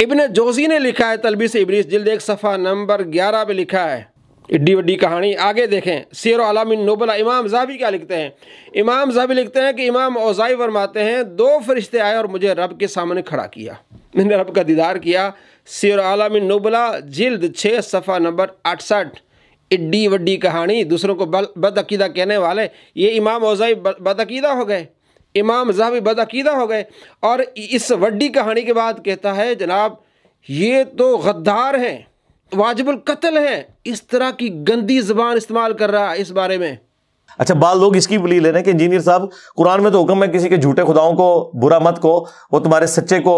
ابن جوزی نے لکھا ہے تلبیس ابلیس جلد 1 صفحہ نمبر 11 پہ لکھا ہے ایڈی وڈی کہانی. آگے دیکھیں سیر و اعلام النبلا. امام ذہبی کیا لکھتے ہیں؟ امام ذہبی لکھتے ہیں کہ امام اوزاعی فرماتے ہیں 2 فرشتے آئے اور مجھے رب کے سامنے کھڑا کیا، میں نے رب کا دیدار کیا. سیر و اعلام النبلا جلد 6 صفحہ نمبر 68. ایڈی وڈی کہانی، دوسروں کو بدعقیدہ کہنے والے. یہ امام اوزاعی بدعقیدہ ہو گئے، امام ذہبی بدعقیدہ ہو گئے، اور اس وڈی کہانی کے بعد کہتا ہے جناب یہ تو غدار ہیں، واجب القتل ہیں. اس طرح کی گندی زبان استعمال کر رہا ہے اس بارے میں. اچھا بعض لوگ اس کی پلی لے رہے ہیں کہ انجینئر صاحب قرآن میں تو حکم ہے کسی کے جھوٹے خداؤں کو برا مت کو، وہ تمہارے سچے کو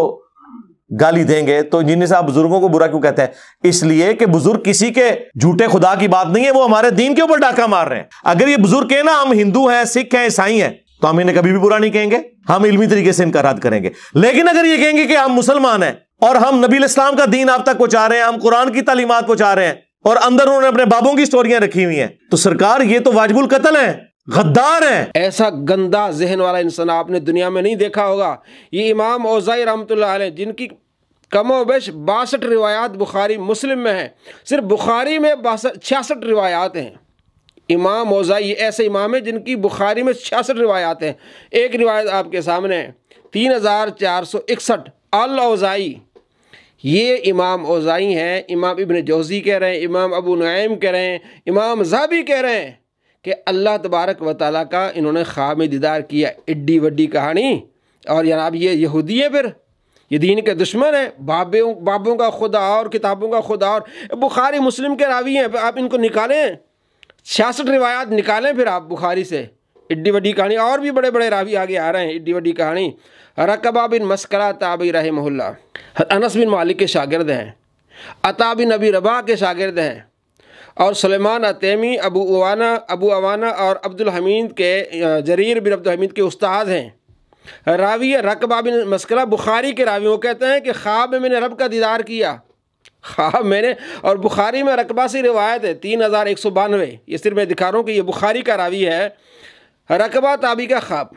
گالی دیں گے، تو انجینئر صاحب بزرگوں کو برا کیوں کہتے ہیں؟ اس لیے کہ بزرگ کسی کے جھوٹے خدا کی بات نہیں ہے، وہ ہمارے دین کے اوپر ڈاکہ مار رہے ہیں. اگر یہ بزرگ کہیں نا ہم ہندو ہیں، سکھ ہیں، عیسائی ہیں، تو ہم انہیں کبھی بھی برا نہیں کہیں گے، ہم علمی طریقے سے ان کا رد کریں گے. لیکن اگر یہ کہیں گے کہ ہم مسلمان ہیں اور ہم نبی الاسلام کا دین آپ تک پہنچا رہے ہیں، ہم قرآن کی تعلیمات پہنچا رہے ہیں، اور اندر انہوں نے اپنے بابوں کی سٹوریاں رکھی ہوئی ہیں، تو سرکار یہ تو واجب القتل ہیں، غدار ہیں. ایسا گندا ذہن والا انسان آپ نے دنیا میں نہیں دیکھا ہوگا. یہ امام اوزاعی رحمۃ اللہ علیہ جن کی کم و بیش 62 روایات بخاری مسلم میں ہیں، صرف بخاری میں 66 روایات ہیں. امام اوزاعی ایسے امام ہیں جن کی بخاری میں 66 روایات ہیں. ایک روایت آپ کے سامنے ہے 3461 الاوزاعی. یہ امام اوزاعی ہیں. امام ابن جوزی کہہ رہے ہیں، امام ابو نعیم کہہ رہے ہیں، امام ذہبی کہہ رہے ہیں کہ اللہ تبارک و تعالیٰ کا انہوں نے خواب میں دیدار کیا. ایڈی وڈی کہانی. اور جناب یہ یہودی ہے، پھر یہ دین کے دشمن ہیں، بابوں کا خدا اور کتابوں کا خدا اور بخاری مسلم کے راوی ہیں. آپ ان کو نکالیں، 66 روایات نکالیں پھر آپ بخاری سے. ایڈی وڈی کہانی. اور بھی بڑے بڑے راوی آگے آ رہے ہیں. ایڈی وڈی کہانی. رقبہ بن مسکرہ تابعی رحمہ اللہ، انس بن مالک کے شاگرد ہیں، عطا بن ابی رباح کے شاگرد ہیں، اور سلیمان التیمی ابو عوانہ اور عبد الحمید کے جریر بن عبد الحمید کے استاد ہیں. راوی رقبہ بن مسکرہ بخاری کے راوی. وہ کہتے ہیں کہ خواب میں نے رب کا دیدار کیا. خواب میں نے، اور بخاری میں رقبہ سے روایت ہے 3192. یہ صرف میں دکھا رہا ہوں کہ یہ بخاری کا راوی ہے. رقبہ تابعی کا خواب.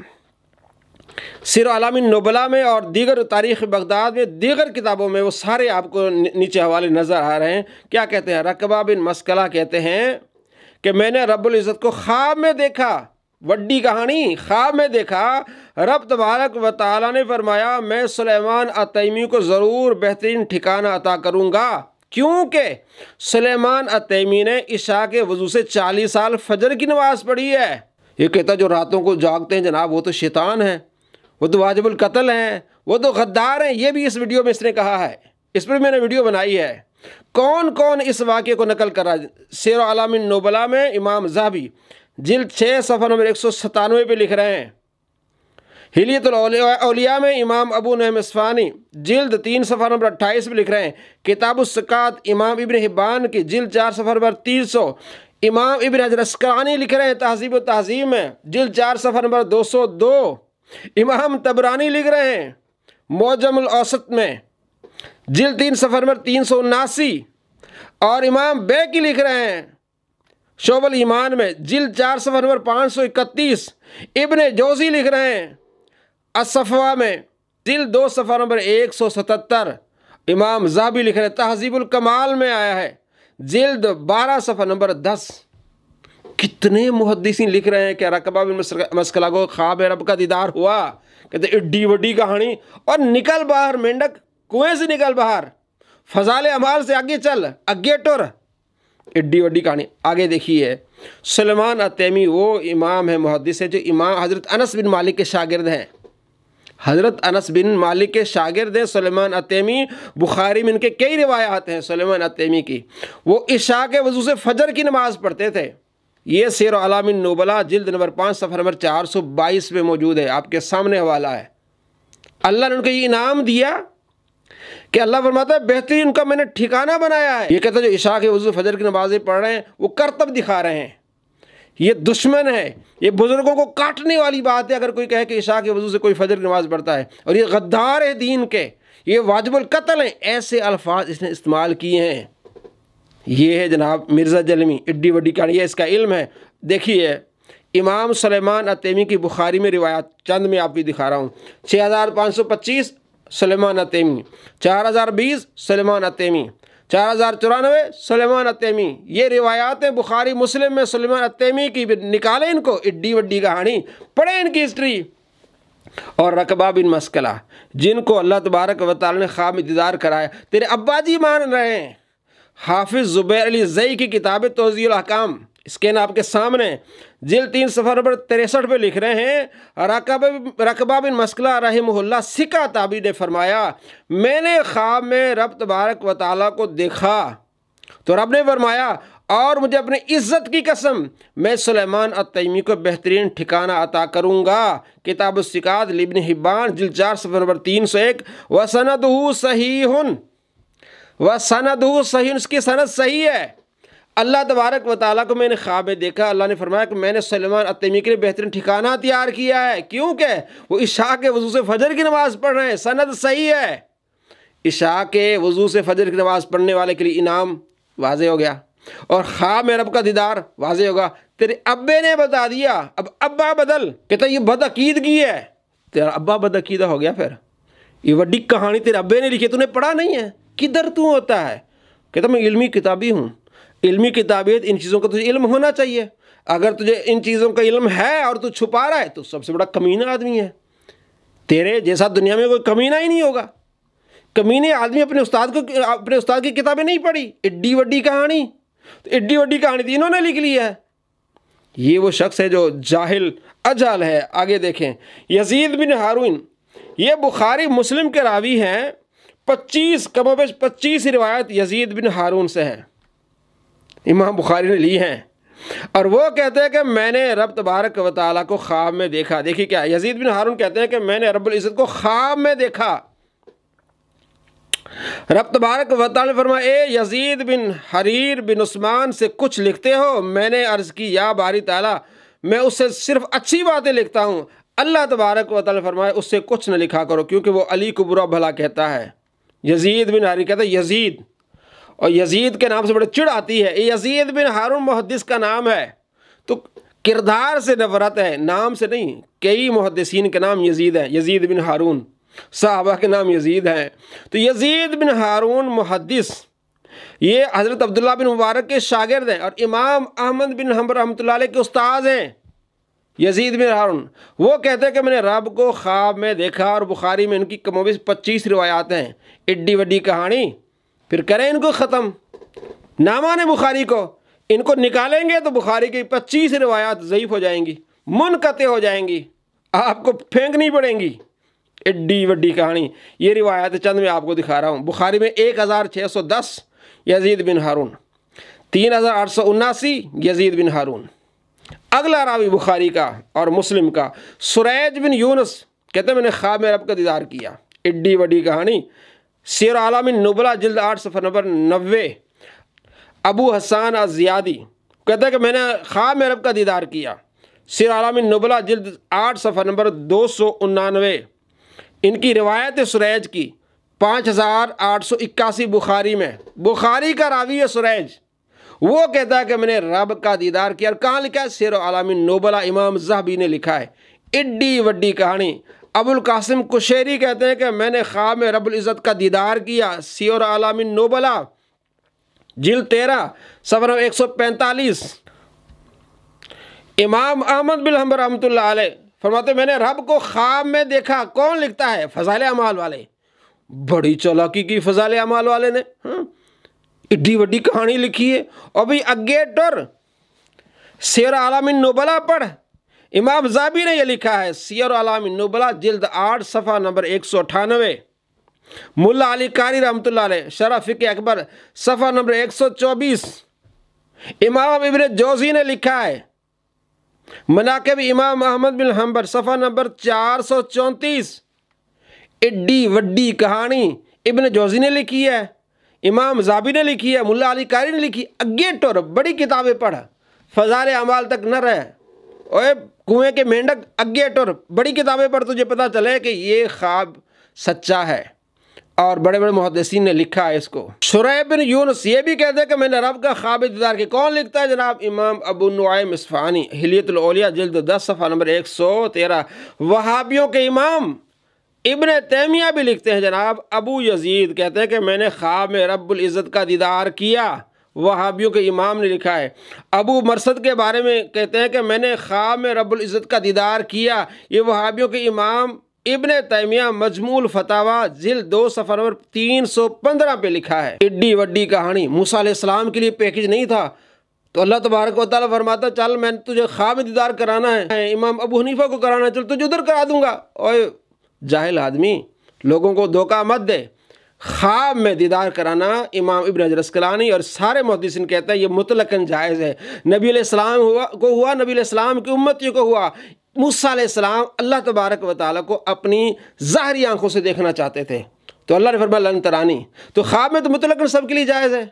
سیر و اعلام النبلا میں اور دیگر تاریخ بغداد میں، دیگر کتابوں میں، وہ سارے آپ کو نیچے حوالے نظر آ رہے ہیں. کیا کہتے ہیں؟ رقبہ بن مسکلہ کہتے ہیں کہ میں نے رب العزت کو خواب میں دیکھا. وڈی کہانی. خواب میں دیکھا رب تبارک و تعالیٰ نے فرمایا میں سلیمان التیمی کو ضرور بہترین ٹھکانہ عطا کروں گا، کیونکہ سلیمان التیمی نے عشاء کے وضو سے 40 سال فجر کی نماز پڑھی ہے. یہ کہتا جو راتوں کو جاگتے ہیں جناب وہ تو شیطان ہیں، وہ تو واجب القتل ہیں، وہ تو غدار ہیں. یہ بھی اس ویڈیو میں اس نے کہا ہے، اس پر میں نے ویڈیو بنائی ہے. کون کون اس واقعے کو نقل کر رہا ہے؟ سیر و اعلام النبلا میں امام ذہبی جلد 6 صفحہ نمبر 197 پہ لکھ رہے ہیں. حلیت الاولیاء میں امام ابو نعیم اصفہانی جلد 3 صفحہ نمبر 28 پہ لکھ رہے ہیں. کتاب الثقات امام ابن حبان کی جلد 4 صفحہ نمبر 300. امام ابن حجر اسقلانی لکھ رہے ہیں تہذیب و تہذیب میں جلد 4 صفحہ نمبر 202. امام طبرانی لکھ رہے ہیں معجم الاوسط میں جلد 3 صفحہ نمبر 379. اور امام بیکی لکھ رہے ہیں شعب الایمان میں جلد 4 صفحہ نمبر 531. ابن جوزی لکھ رہے ہیں الصفوہ میں جلد 2 صفحہ نمبر 177. امام ذہبی لکھ رہے ہیں تہذیب الکمال میں آیا ہے جلد 12 صفحہ نمبر 10. کتنے محدثین لکھ رہے ہیں کہ رقبہ بن مسکلہ کو خواب رب کا دیدار ہوا. کہتے ایڈی وڈی کہانی. اور نکل باہر مینڈک، کنویں سے نکل باہر، فضائل اعمال سے آگے چل، آگے ٹر. ایڈی وڈی کہانی. آگے دیکھیے سلیمان التیمی وہ امام ہے، محدث ہے، جو امام حضرت انس بن مالک کے شاگرد ہیں. حضرت انس بن مالک کے شاگرد ہیں سلیمان التیمی. بخاری میں ان کے کئی روایات ہیں سلیمان التیمی کی. وہ عشاء کے وضو سے فجر کی نماز پڑھتے تھے. یہ سیر و اعلام النبلا جلد نمبر 5 صفحہ نمبر 422 میں موجود ہے، آپ کے سامنے حوالہ ہے. اللہ نے ان کو یہ انعام دیا کہ اللہ فرماتا ہے بہترین ان کا میں نے ٹھکانہ بنایا ہے. یہ کہتا ہے جو عشاء کے وضو فجر کی نمازیں پڑھ رہے ہیں وہ کرتب دکھا رہے ہیں. یہ دشمن ہے، یہ بزرگوں کو کاٹنے والی بات ہے اگر کوئی کہے کہ عشاء کے وضو سے کوئی فجر کی نماز پڑھتا ہے. اور یہ غدار ہے دین کے، یہ واجب القتل ہیں. ایسے الفاظ اس نے استعمال کیے ہیں. یہ ہے جناب مرزا جلمی. ایڈی وڈی کہانی. یہ اس کا علم ہے. دیکھیے امام سلیمان التیمی کی بخاری میں روایات چند میں آپ کو دکھا رہا ہوں. 6525 سلیمان التیمی، 4020 سلیمان التیمی، 4094 سلیمان التیمی۔ یہ روایات ہیں بخاری مسلم میں سلیمان التیمی کی، نکالیں ان کو، اڈی وڈی کہانی پڑھیں ان کی ہسٹری۔ اور رقبہ بن مسکلہ جن کو اللہ تبارک و تعالی نے خواب میں دیدار کرایا، تیرے ابا جی مان رہے ہیں۔ حافظ زبیر علی زئی کی کتاب توضیح الاحکام، اس کے آپ کے سامنے جلد 3 صفحہ نمبر 63 پہ لکھ رہے ہیں، رقبہ بن مسکلہ رحمہ اللہ ثقہ تابعی نے فرمایا، میں نے خواب میں رب تبارک و تعالیٰ کو دیکھا تو رب نے فرمایا، اور مجھے اپنی عزت کی قسم میں سلیمان التیمی کو بہترین ٹھکانہ عطا کروں گا۔ کتاب الثقات لابن حبان جلد 4 صفحہ نمبر 301، وَسَنَدُهُ صَحِيحٌ، وَسَنَدُهُ صَحِيحٌ، اس کی سند صحیح ہے۔ اللہ تبارک و تعالیٰ کو میں نے خواب میں دیکھا، اللہ نے فرمایا کہ میں نے سلیمان التیمی کے لیے بہترین ٹھکانہ تیار کیا ہے، کیونکہ وہ عشاء کے وضو سے فجر کی نماز پڑھ رہے ہیں، سند صحیح ہے۔ عشاء کے وضو سے فجر کی نماز پڑھنے والے کے لیے انعام واضح ہو گیا، اور خواب میں رب کا دیدار واضح ہوگا۔ تیرے ابے نے بتا دیا، اب ابا بدل، کہتا یہ بدعقیدگی ہے، تیرا ابا بدعقیدہ ہو گیا۔ پھر یہ وڈی کہانی تیرے ابے نے لکھی، تو نے پڑھا نہیں ہے، کدھر تو ہوتا ہے؟ کہتا میں علمی کتابی ہوں۔ علمی کتابیت، ان چیزوں کا تجھے علم ہونا چاہیے۔ اگر تجھے ان چیزوں کا علم ہے اور تو چھپا رہا ہے تو سب سے بڑا کمینہ آدمی ہے۔ تیرے جیسا دنیا میں کوئی کمینہ ہی نہیں ہوگا۔ کمینے آدمی اپنے استاد کی کتابیں نہیں پڑھی، ایڈی وڈی کہانی، ایڈی وڈی کہانی تھی انہوں نے لکھ لی ہے۔ یہ وہ شخص ہے جو جاہل اجہل ہے۔ آگے دیکھیں، یزید بن ہارون، یہ بخاری مسلم کے راوی ہیں۔ 25 روایت یزید بن ہارون سے ہیں، امام بخاری نے لی ہیں، اور وہ کہتے ہیں کہ میں نے رب تبارک و تعالیٰ کو خواب میں دیکھا۔ دیکھیے کیا یزید بن ہارون کہتے ہیں کہ میں نے رب العزت کو خواب میں دیکھا۔ رب تبارک و تعالیٰ نے فرمایا، اے یزید بن حریر بن عثمان سے کچھ لکھتے ہو؟ میں نے عرض کی، یا باری تعالیٰ میں اس سے صرف اچھی باتیں لکھتا ہوں۔ اللہ تبارک و تعالیٰ نے فرمایا، اس سے کچھ نہ لکھا کرو، کیونکہ وہ علی کو برا بھلا کہتا ہے۔ یزید بن حریر کہتا ہے یزید، اور یزید کے نام سے بڑے چڑ آتی ہے۔ یزید بن ہارون محدث کا نام ہے، تو کردار سے نفرت ہے، نام سے نہیں۔ کئی محدثین کے نام یزید ہیں، یزید بن ہارون، صحابہ کے نام یزید ہیں۔ تو یزید بن ہارون محدث، یہ حضرت عبداللہ بن مبارک کے شاگرد ہیں، اور امام احمد بن حنبل رحمۃ اللہ علیہ کے استاذ ہیں۔ یزید بن ہارون وہ کہتے ہیں کہ میں نے رب کو خواب میں دیکھا، اور بخاری میں ان کی کم و بیش 25 روایات ہیں۔ ایڈی وڈی کہانی، پھر کریں ان کو ختم، نہ مانے بخاری کو، ان کو نکالیں گے تو بخاری کی 25 روایات ضعیف ہو جائیں گی، منقطع ہو جائیں گی، آپ کو پھینکنی پڑیں گی۔ ایڈی وڈی کہانی، یہ روایات چند میں آپ کو دکھا رہا ہوں۔ بخاری میں 1610 یزید بن ہارون، 3879 یزید بن ہارون۔ اگلا راوی بخاری کا اور مسلم کا سریج بن یونس کہتے ہیں میں نے خواب میں رب کا دیدار کیا۔ ایڈی وڈی کہانی، سیر اعلام النبلاء جلد 8 صفحہ نمبر 90۔ ابو حسان الزیادی کہتا ہے کہ میں نے خواب میں رب کا دیدار کیا، سیر اعلام النبلاء جلد 8 صفحہ نمبر 299۔ ان کی روایت سریج کی 5881 بخاری میں، بخاری کا راوی ہے سریج، وہ کہتا ہے کہ میں نے رب کا دیدار کیا۔ اور کہاں لکھا ہے؟ سیر اعلام النبلاء، امام ذہبی نے لکھا ہے۔ ایڈی وڈی کہانی۔ ابو القاسم کشیری کہتے ہیں کہ میں نے خواب میں رب العزت کا دیدار کیا، سیر اعلام النبلاء جلد 13 صفحہ نمبر 145۔ امام احمد بن حنبل رحمۃ اللہ علیہ فرماتے میں نے رب کو خواب میں دیکھا۔ کون لکھتا ہے؟ فضائل اعمال والے، بڑی چالاکی کی فضائل اعمال والے نے، ایڈی وڈی کہانی لکھی ہے۔ اور بھی اگے ٹر سیر اعلام النبلاء پڑھ، امام ذہبی نے یہ لکھا ہے، سیر اعلام النبلاء جلد 8 صفحہ نمبر 198۔ ملا علی قاری رحمۃ اللہ علیہ شرح فقہ اکبر صفحہ نمبر 124۔ امام ابن جوزی نے لکھا ہے مناقب امام احمد بن حنبل صفحہ نمبر 434۔ ایڈی وڈی کہانی ابن جوزی نے لکھی ہے، امام ذہبی نے لکھی ہے، ملا علی قاری نے لکھی۔ اگے ٹور بڑی کتابیں پڑھ، فضائل اعمال تک نہ رہے، اوے کنویں کے مینڈک، اگے ٹور بڑی کتابیں پڑھ، تجھے پتہ چلے کہ یہ خواب سچا ہے، اور بڑے بڑے محدثین نے لکھا ہے اس کو۔ شریح بن یونس یہ بھی کہتے ہیں کہ میں نے رب کا خواب دیدار کیا۔ کون لکھتا ہے؟ جناب امام ابو نعیم اصفہانی، حلیۃ الاولیاء جلد 10 صفحہ نمبر 113۔ وہابیوں کے امام ابن تیمیہ بھی لکھتے ہیں جناب، ابو یزید کہتے ہیں کہ میں نے خواب میں رب العزت کا دیدار کیا، وہابیوں کے امام نے لکھا ہے۔ ابو مرثد کے بارے میں کہتے ہیں کہ میں نے خواب میں رب العزت کا دیدار کیا، یہ وہابیوں کے امام ابن تیمیہ مجموع الفتاوی جلد 2 صفحہ نمبر 315 پہ لکھا ہے۔ ایڈی وڈی کہانی، موسیٰ علیہ السلام کے لیے پیکج نہیں تھا، تو اللہ تبارک و تعالیٰ فرماتا چل میں نے تجھے خواب میں دیدار کرانا ہے، امام ابو حنیفہ کو کرانا ہے، چل تجھے ادھر کرا دوں گا۔ اوے جاہل آدمی، لوگوں کو دھوکہ مت دے، خواب میں دیدار کرانا امام ابن حجر اسقلانی اور سارے محدثین کہتے ہیں یہ مطلقاً جائز ہے۔ نبی علیہ السلام کو ہوا، نبی علیہ السلام کی امتیوں کو ہوا۔ موسیٰ علیہ السلام اللہ تبارک و تعالیٰ کو اپنی ظاہری آنکھوں سے دیکھنا چاہتے تھے، تو اللہ نے فرمایا لن ترانی، تو خواب میں تو مطلقاً سب کے لیے جائز ہے۔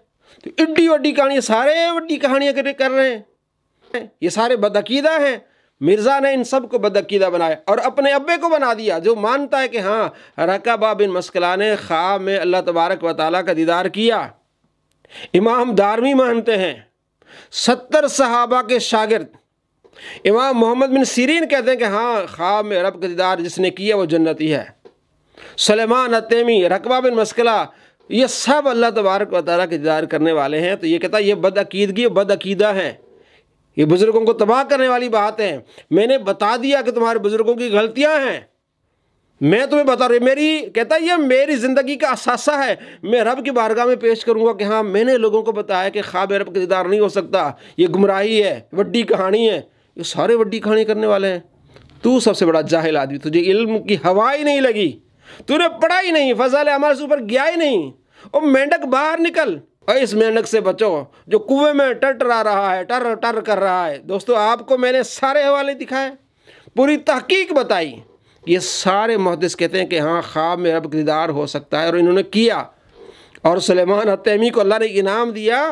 تو ایڈی وڈی کہانی، سارے وڈی کہانیاں کر رہے ہیں، یہ سارے بدعقیدہ ہیں۔ مرزا نے ان سب کو بدعقیدہ بنایا اور اپنے ابے کو بنا دیا جو مانتا ہے کہ ہاں رکبہ بن مسکلہ نے خواب میں اللہ تبارک و تعالیٰ کا دیدار کیا۔ امام دارمی مانتے ہیں، 70 صحابہ کے شاگرد امام محمد بن سیرین کہتے ہیں کہ ہاں خواب میں رب کا دیدار جس نے کیا وہ جنتی ہے۔ سلیمان التیمی، رکبہ بن مسکلہ، یہ سب اللہ تبارک و تعالیٰ کے دیدار کرنے والے ہیں۔ تو یہ کہتا ہے یہ بدعقیدگی بدعقیدہ ہیں، یہ بزرگوں کو تباہ کرنے والی بات ہے۔ میں نے بتا دیا کہ تمہارے بزرگوں کی غلطیاں ہیں، میں تمہیں بتا رہا ہوں، کہتا ہے یہ میری زندگی کا اثاثہ ہے، میں رب کی بارگاہ میں پیش کروں گا کہ ہاں میں نے لوگوں کو بتایا کہ خواب رب کا دیدار نہیں ہو سکتا، یہ گمراہی ہے، وڈی کہانی ہے۔ یہ سارے وڈی کہانی کرنے والے ہیں۔ تو سب سے بڑا جاہل آدمی، تجھے علم کی ہوا ہی نہیں لگی، تو نے پڑھا ہی نہیں، فضائل اعمال سے اوپر گیا ہی نہیں۔ اور مینڈک باہر نکل، اور اس مینڈک سے بچو جو کنویں میں ٹرٹرا رہا ہے، ٹر ٹر کر رہا ہے۔ دوستو آپ کو میں نے سارے حوالے دکھائے، پوری تحقیق بتائی، یہ سارے محدث کہتے ہیں کہ ہاں خواب میں رب کا دیدار ہو سکتا ہے، اور انہوں نے کیا۔ اور سلیمان التیمی کو اللہ نے انعام دیا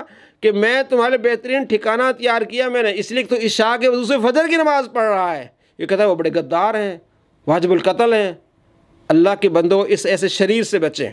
کہ میں تمہارے بہترین ٹھکانہ تیار کیا میں نے، اس لیے تو عشاء کے وضو سے فجر کی نماز پڑھ رہا ہے۔ یہ کہتا ہے وہ بڑے غدار ہیں، واجب القتل ہیں۔ اللہ کے بندو اس ایسے شریر سے بچیں۔